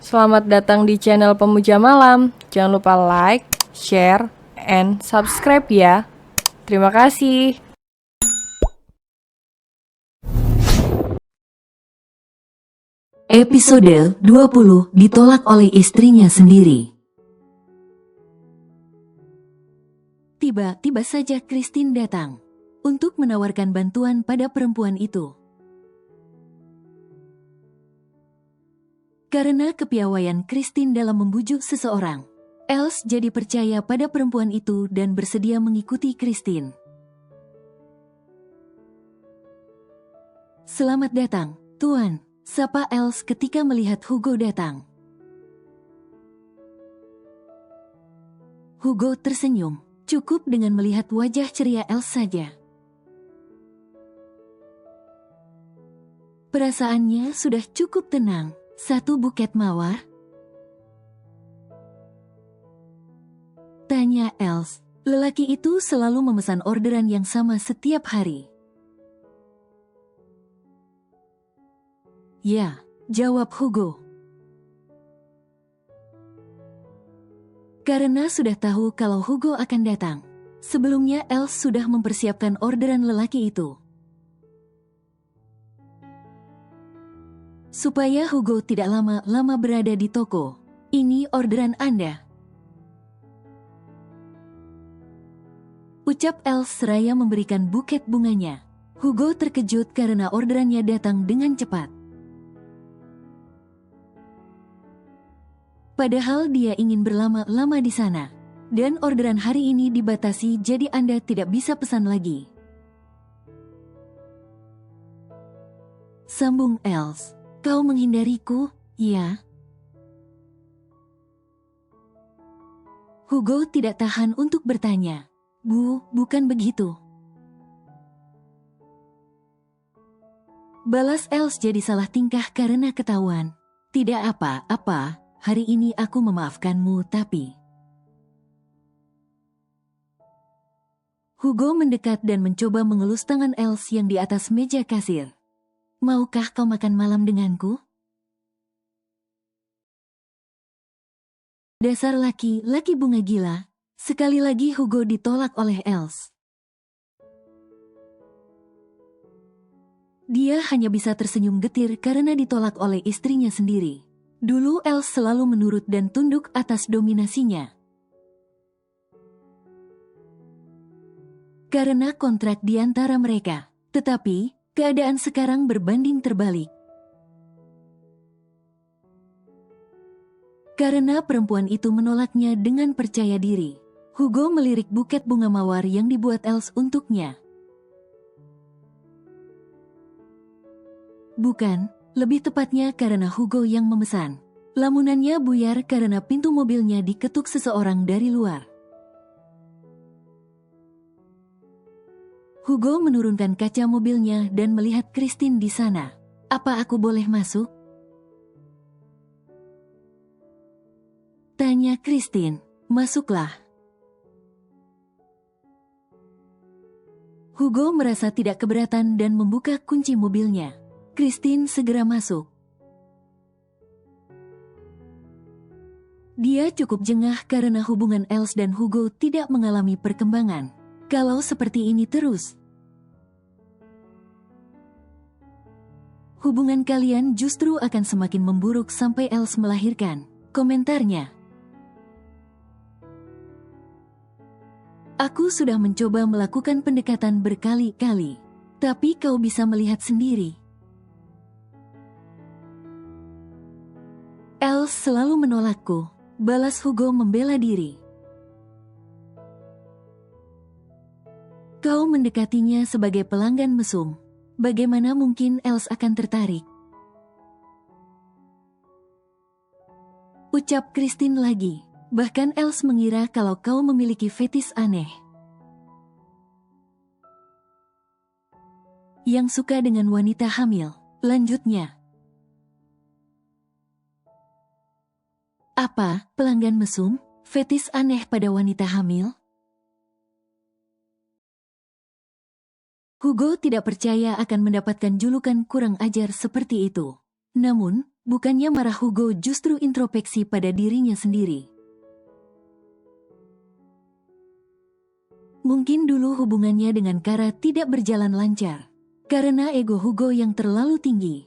Selamat datang di channel Pemuja Malam. Jangan lupa like, share, and subscribe ya. Terima kasih. Episode 20 ditolak oleh istrinya sendiri. Tiba-tiba saja Christine datang untuk menawarkan bantuan pada perempuan itu. Karena kepiawaian Christine dalam membujuk seseorang, Els jadi percaya pada perempuan itu dan bersedia mengikuti Christine. "Selamat datang, Tuan," sapa Els ketika melihat Hugo datang. Hugo tersenyum, cukup dengan melihat wajah ceria Els saja. Perasaannya sudah cukup tenang. 1 buket mawar? Tanya Els. Lelaki itu selalu memesan orderan yang sama setiap hari. "Ya," jawab Hugo. Karena sudah tahu kalau Hugo akan datang, sebelumnya Els sudah mempersiapkan orderan lelaki itu. Supaya Hugo tidak lama-lama berada di toko. "Ini orderan Anda," ucap Els seraya memberikan buket bunganya. Hugo terkejut karena orderannya datang dengan cepat. Padahal dia ingin berlama-lama di sana. Dan orderan hari ini dibatasi, jadi Anda tidak bisa pesan lagi. Sambung Els. "Kau menghindariku, ya?" Hugo tidak tahan untuk bertanya. Bukan begitu," balas Els jadi salah tingkah karena ketahuan. "Tidak apa-apa, hari ini aku memaafkanmu tapi..." Hugo mendekat dan mencoba mengelus tangan Els yang di atas meja kasir. "Maukah kau makan malam denganku?" Dasar laki-laki bunga gila. Sekali lagi Hugo ditolak oleh Els. Dia hanya bisa tersenyum getir karena ditolak oleh istrinya sendiri. Dulu Els selalu menurut dan tunduk atas dominasinya. Karena kontrak di antara mereka. Tetapi, keadaan sekarang berbanding terbalik. Karena perempuan itu menolaknya dengan percaya diri, Hugo melirik buket bunga mawar yang dibuat Els untuknya. Bukan, lebih tepatnya karena Hugo yang memesan. Lamunannya buyar karena pintu mobilnya diketuk seseorang dari luar. Hugo menurunkan kaca mobilnya dan melihat Christine di sana. "Apa aku boleh masuk?" tanya Christine. "Masuklah." Hugo merasa tidak keberatan dan membuka kunci mobilnya. Christine segera masuk. Dia cukup jengah karena hubungan Els dan Hugo tidak mengalami perkembangan. Kalau seperti ini terus, hubungan kalian justru akan semakin memburuk sampai Els melahirkan, komentarnya. "Aku sudah mencoba melakukan pendekatan berkali-kali, tapi kau bisa melihat sendiri. Els selalu menolakku," balas Hugo membela diri. "Kau mendekatinya sebagai pelanggan mesum. Bagaimana mungkin Els akan tertarik?" ucap Christine lagi. "Bahkan Els mengira kalau kau memiliki fetis aneh. Yang suka dengan wanita hamil," lanjutnya. "Apa, pelanggan mesum? Fetis aneh pada wanita hamil?" Hugo tidak percaya akan mendapatkan julukan kurang ajar seperti itu. Namun, Bukannya marah, Hugo justru introspeksi pada dirinya sendiri. Mungkin dulu hubungannya dengan Kara tidak berjalan lancar karena ego Hugo yang terlalu tinggi.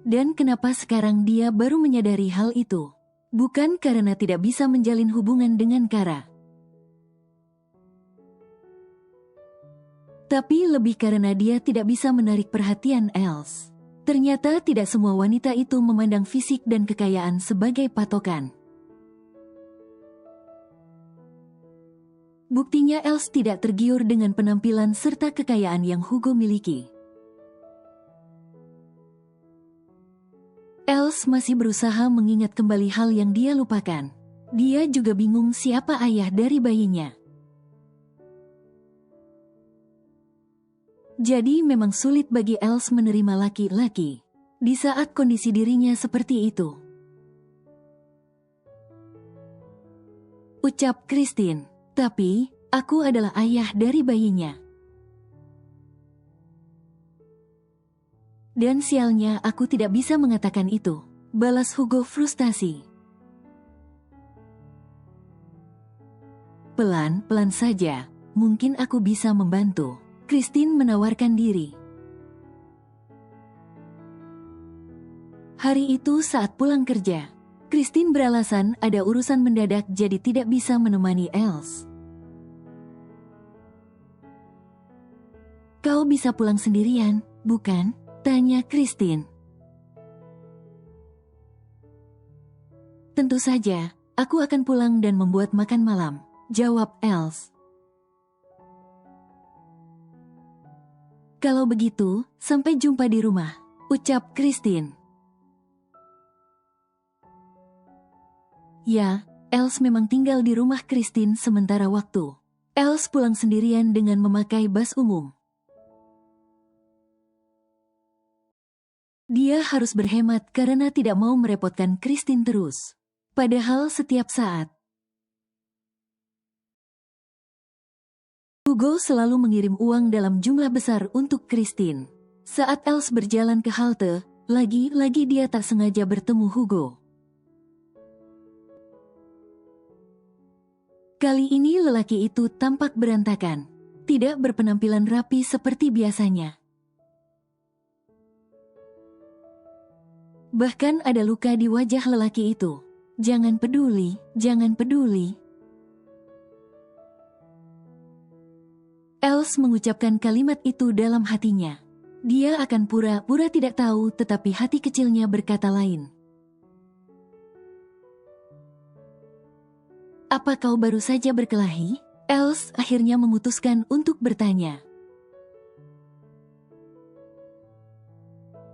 Dan kenapa sekarang dia baru menyadari hal itu? Bukan karena tidak bisa menjalin hubungan dengan Kara, tapi lebih karena dia tidak bisa menarik perhatian Els. Ternyata tidak semua wanita itu memandang fisik dan kekayaan sebagai patokan. Buktinya Els tidak tergiur dengan penampilan serta kekayaan yang Hugo miliki. Els masih berusaha mengingat kembali hal yang dia lupakan. Dia juga bingung siapa ayah dari bayinya. Jadi memang sulit bagi Els menerima laki-laki di saat kondisi dirinya seperti itu. Ucap Christine, tapi aku adalah ayah dari bayinya. Dan sialnya aku tidak bisa mengatakan itu, balas Hugo frustasi. Pelan-pelan saja, mungkin aku bisa membantu. Christine menawarkan diri. Hari itu saat pulang kerja, Christine beralasan ada urusan mendadak jadi tidak bisa menemani Els. Kau bisa pulang sendirian, bukan? Tanya Christine. Tentu saja, aku akan pulang dan membuat makan malam, jawab Els. Kalau begitu, sampai jumpa di rumah, ucap Christine. Ya, Els memang tinggal di rumah Christine sementara waktu. Els pulang sendirian dengan memakai bus umum. Dia harus berhemat karena tidak mau merepotkan Christine terus. Padahal setiap saat Hugo selalu mengirim uang dalam jumlah besar untuk Christine. Saat Els berjalan ke halte, lagi-lagi dia tak sengaja bertemu Hugo. Kali ini lelaki itu tampak berantakan, tidak berpenampilan rapi seperti biasanya. Bahkan ada luka di wajah lelaki itu. Jangan peduli, jangan peduli. Els mengucapkan kalimat itu dalam hatinya. Dia akan pura-pura tidak tahu, tetapi hati kecilnya berkata lain. Apa kau baru saja berkelahi? Els akhirnya memutuskan untuk bertanya.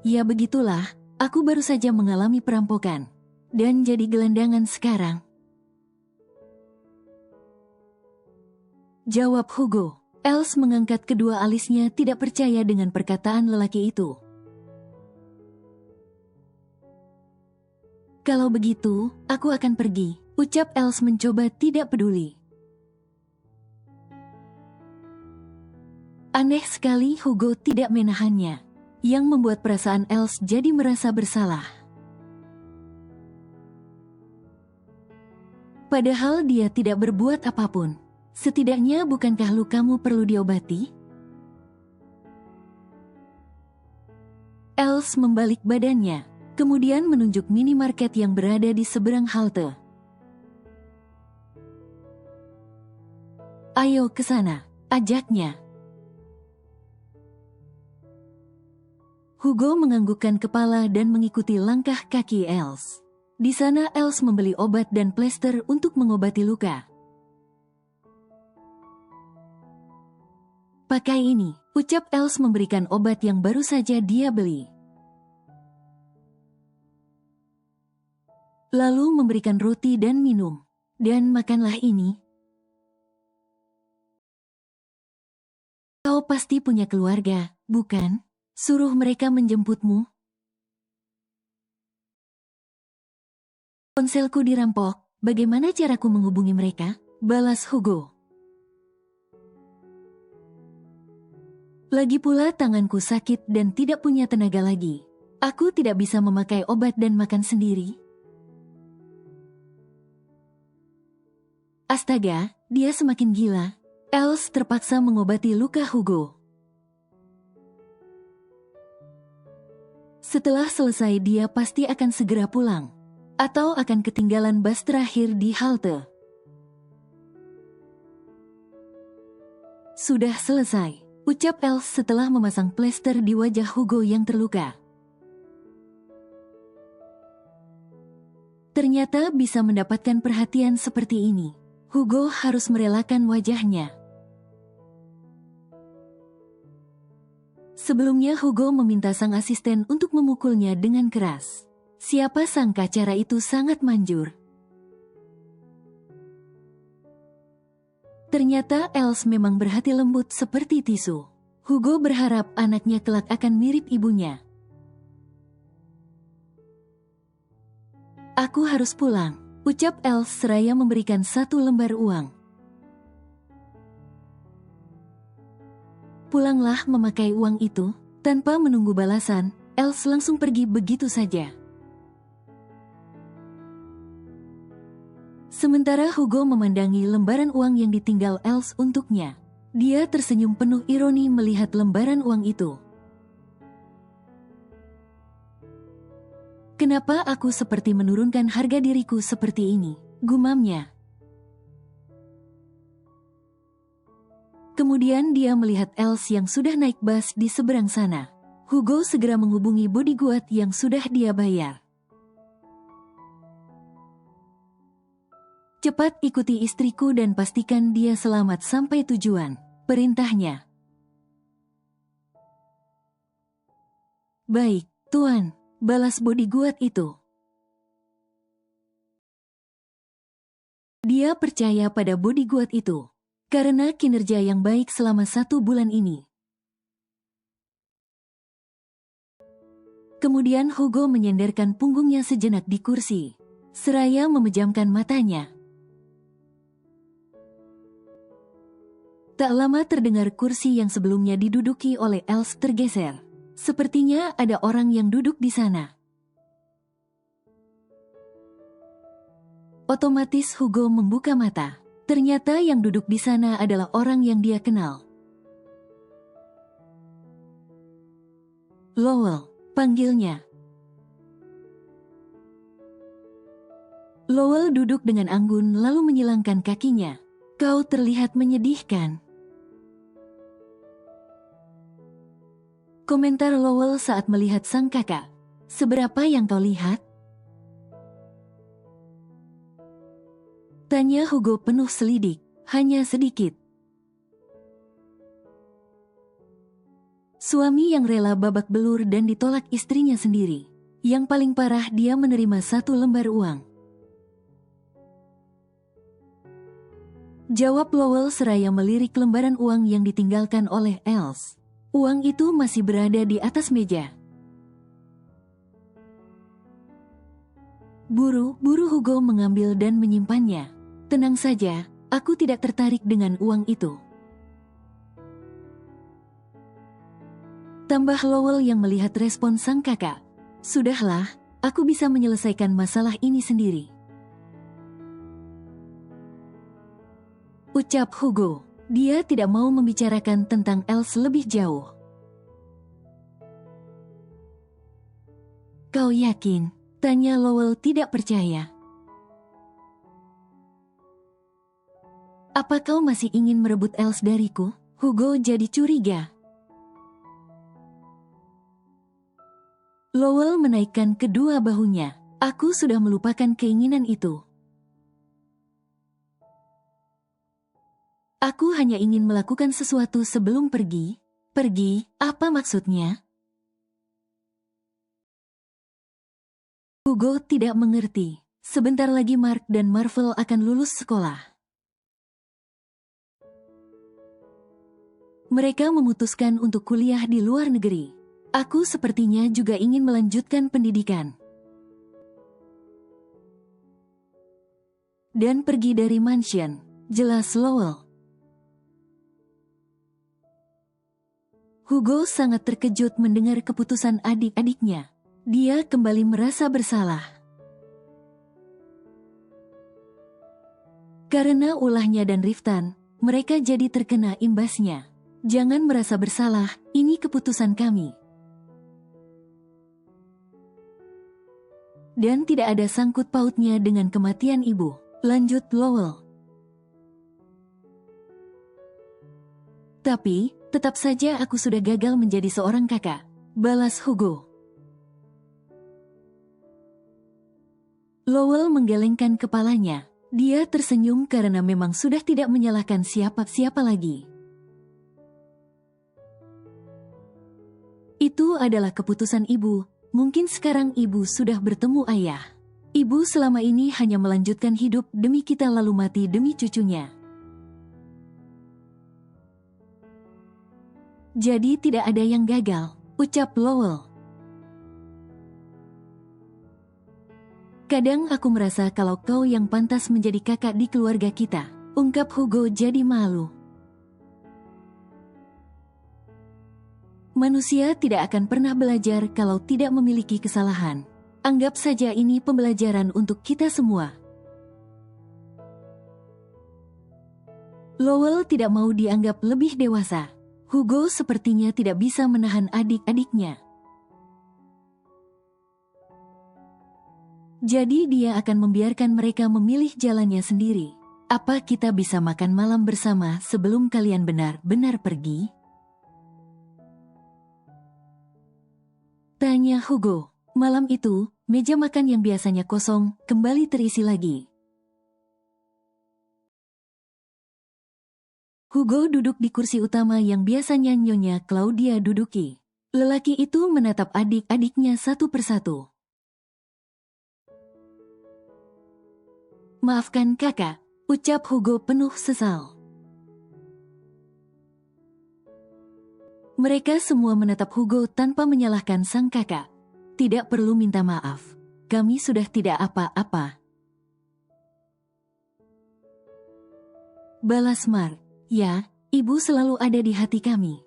Ya begitulah, aku baru saja mengalami perampokan. Dan jadi gelandangan sekarang. Jawab Hugo. Els mengangkat kedua alisnya tidak percaya dengan perkataan lelaki itu. Kalau begitu, aku akan pergi, ucap Els mencoba tidak peduli. Aneh sekali Hugo tidak menahannya, yang membuat perasaan Els jadi merasa bersalah. Padahal dia tidak berbuat apapun. Setidaknya bukankah lukamu perlu diobati? Els membalik badannya, kemudian menunjuk minimarket yang berada di seberang halte. Ayo ke sana, ajaknya. Hugo menganggukkan kepala dan mengikuti langkah kaki Els. Di sana Els membeli obat dan plester untuk mengobati luka. Pakai ini, ucap Els memberikan obat yang baru saja dia beli. Lalu memberikan roti dan minum. Dan makanlah ini. Kau pasti punya keluarga, bukan? Suruh mereka menjemputmu. Ponselku dirampok, bagaimana caraku menghubungi mereka? Balas Hugo. Lagi pula tanganku sakit dan tidak punya tenaga lagi. Aku tidak bisa memakai obat dan makan sendiri. Astaga, dia semakin gila. Els terpaksa mengobati luka Hugo. Setelah selesai dia pasti akan segera pulang. Atau akan ketinggalan bus terakhir di halte. Sudah selesai, ucap Els setelah memasang plester di wajah Hugo yang terluka. Ternyata bisa mendapatkan perhatian seperti ini. Hugo harus merelakan wajahnya. Sebelumnya Hugo meminta sang asisten untuk memukulnya dengan keras. Siapa sangka cara itu sangat manjur. Ternyata Els memang berhati lembut seperti tisu. Hugo berharap anaknya kelak akan mirip ibunya. Aku harus pulang, ucap Els seraya memberikan 1 lembar uang. Pulanglah memakai uang itu. Tanpa menunggu balasan, Els langsung pergi begitu saja. Sementara Hugo memandangi lembaran uang yang ditinggal Els untuknya. Dia tersenyum penuh ironi melihat lembaran uang itu. Kenapa aku seperti menurunkan harga diriku seperti ini? Gumamnya. Kemudian dia melihat Els yang sudah naik bus di seberang sana. Hugo segera menghubungi bodyguard yang sudah dia bayar. Cepat ikuti istriku dan pastikan dia selamat sampai tujuan, perintahnya. Baik, Tuan, balas bodyguard itu. Dia percaya pada bodyguard itu, karena kinerja yang baik selama 1 bulan ini. Kemudian Hugo menyenderkan punggungnya sejenak di kursi, seraya memejamkan matanya. Tak lama terdengar kursi yang sebelumnya diduduki oleh Els tergeser. Sepertinya ada orang yang duduk di sana. Otomatis Hugo membuka mata. Ternyata yang duduk di sana adalah orang yang dia kenal. Lowell, panggilnya. Lowell duduk dengan anggun lalu menyilangkan kakinya. Kau terlihat menyedihkan. Komentar Lowell saat melihat sang kakak. Seberapa yang kau lihat? Tanya Hugo penuh selidik. Hanya sedikit. Suami yang rela babak belur dan ditolak istrinya sendiri. Yang paling parah dia menerima 1 lembar uang. Jawab Lowell seraya melirik lembaran uang yang ditinggalkan oleh Els. Uang itu masih berada di atas meja. Buru-buru Hugo mengambil dan menyimpannya. Tenang saja, aku tidak tertarik dengan uang itu. Tambah Lowell yang melihat respon sang kakak. Sudahlah, aku bisa menyelesaikan masalah ini sendiri. Ucap Hugo. Dia tidak mau membicarakan tentang Els lebih jauh. Kau yakin? Tanya Lowell tidak percaya. Apa kau masih ingin merebut Els dariku? Hugo jadi curiga. Lowell menaikkan kedua bahunya. Aku sudah melupakan keinginan itu. Aku hanya ingin melakukan sesuatu sebelum pergi. Pergi, apa maksudnya? Hugo tidak mengerti. Sebentar lagi Mark dan Marvel akan lulus sekolah. Mereka memutuskan untuk kuliah di luar negeri. Aku sepertinya juga ingin melanjutkan pendidikan. Dan pergi dari mansion. Jelas Lowell. Hugo sangat terkejut mendengar keputusan adik-adiknya. Dia kembali merasa bersalah. Karena ulahnya dan Riftan, mereka jadi terkena imbasnya. Jangan merasa bersalah, ini keputusan kami. Dan tidak ada sangkut pautnya dengan kematian ibu, lanjut Lowell. Tapi, tetap saja aku sudah gagal menjadi seorang kakak, balas Hugo. Lowell menggelengkan kepalanya. Dia tersenyum karena memang sudah tidak menyalahkan siapa-siapa lagi. Itu adalah keputusan ibu. Mungkin sekarang ibu sudah bertemu ayah. Ibu selama ini hanya melanjutkan hidup demi kita lalu mati demi cucunya. Jadi tidak ada yang gagal, ucap Lowell. Kadang aku merasa kalau kau yang pantas menjadi kakak di keluarga kita, ungkap Hugo jadi malu. Manusia tidak akan pernah belajar kalau tidak memiliki kesalahan. Anggap saja ini pembelajaran untuk kita semua. Lowell tidak mau dianggap lebih dewasa. Hugo sepertinya tidak bisa menahan adik-adiknya. Jadi dia akan membiarkan mereka memilih jalannya sendiri. Apa kita bisa makan malam bersama sebelum kalian benar-benar pergi? Tanya Hugo. Malam itu, meja makan yang biasanya kosong, kembali terisi lagi. Hugo duduk di kursi utama yang biasanya Nyonya Claudia duduki. Lelaki itu menatap adik-adiknya satu persatu. Maafkan kakak, ucap Hugo penuh sesal. Mereka semua menatap Hugo tanpa menyalahkan sang kakak. Tidak perlu minta maaf, kami sudah tidak apa-apa. Balas Mark, ya, ibu selalu ada di hati kami.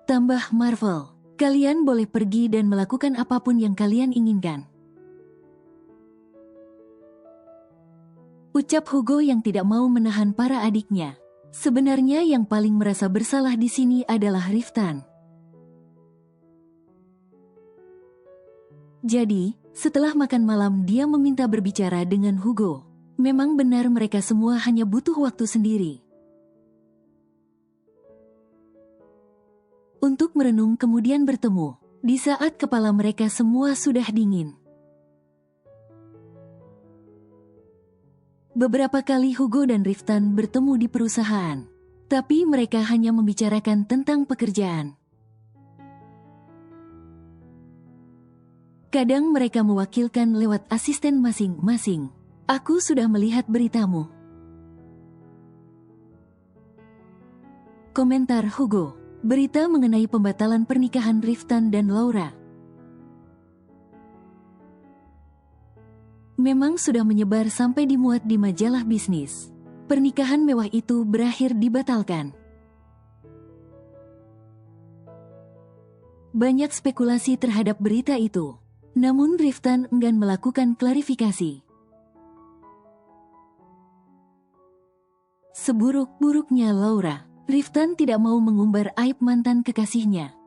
Tambah Marvel, kalian boleh pergi dan melakukan apapun yang kalian inginkan. Ucap Hugo yang tidak mau menahan para adiknya. Sebenarnya yang paling merasa bersalah di sini adalah Riftan. Jadi, setelah makan malam dia meminta berbicara dengan Hugo. Memang benar mereka semua hanya butuh waktu sendiri. Untuk merenung kemudian bertemu. Di saat kepala mereka semua sudah dingin. Beberapa kali Hugo dan Riftan bertemu di perusahaan, tapi mereka hanya membicarakan tentang pekerjaan. Kadang mereka mewakilkan lewat asisten masing-masing. Aku sudah melihat beritamu. Komentar Hugo. Berita mengenai pembatalan pernikahan Riftan dan Laura memang sudah menyebar sampai dimuat di majalah bisnis. Pernikahan mewah itu berakhir dibatalkan. Banyak spekulasi terhadap berita itu. Namun Riftan enggan melakukan klarifikasi. Seburuk-buruknya Laura, Riftan tidak mau mengumbar aib mantan kekasihnya.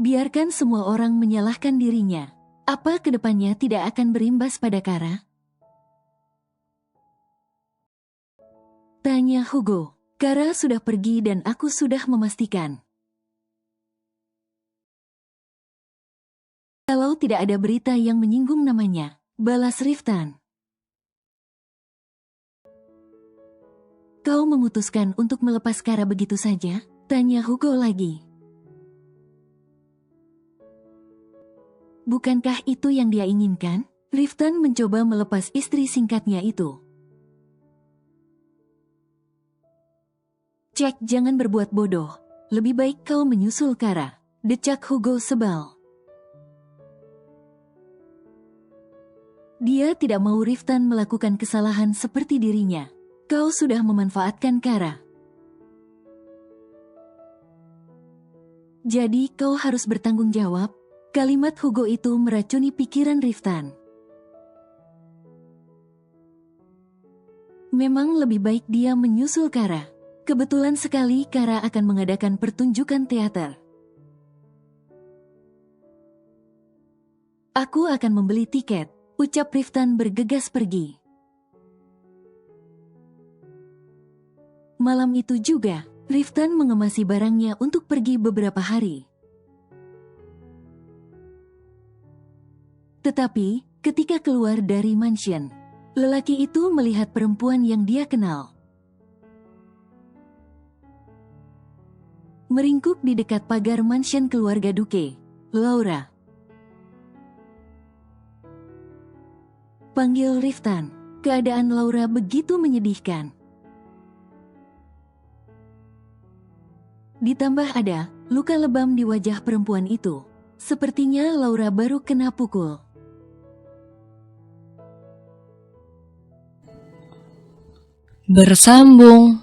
Biarkan semua orang menyalahkan dirinya. Apa kedepannya tidak akan berimbas pada Kara? Tanya Hugo. Kara sudah pergi dan aku sudah memastikan. Kalau tidak ada berita yang menyinggung namanya, balas Riftan. Kau memutuskan untuk melepas Kara begitu saja? Tanya Hugo lagi. Bukankah itu yang dia inginkan? Riftan mencoba melepas istri singkatnya itu. Cek, jangan berbuat bodoh. Lebih baik kau menyusul Kara. Decak Hugo sebal. Dia tidak mau Riftan melakukan kesalahan seperti dirinya. Kau sudah memanfaatkan Kara. Jadi kau harus bertanggung jawab. Kalimat Hugo itu meracuni pikiran Riftan. Memang lebih baik dia menyusul Kara. Kebetulan sekali Kara akan mengadakan pertunjukan teater. Aku akan membeli tiket, ucap Riftan bergegas pergi. Malam itu juga, Riftan mengemasi barangnya untuk pergi beberapa hari. Tetapi, ketika keluar dari mansion, lelaki itu melihat perempuan yang dia kenal. Meringkuk di dekat pagar mansion keluarga Duque, Laura. Panggil Riftan. Keadaan Laura begitu menyedihkan. Ditambah ada luka lebam di wajah perempuan itu. Sepertinya Laura baru kena pukul. Bersambung.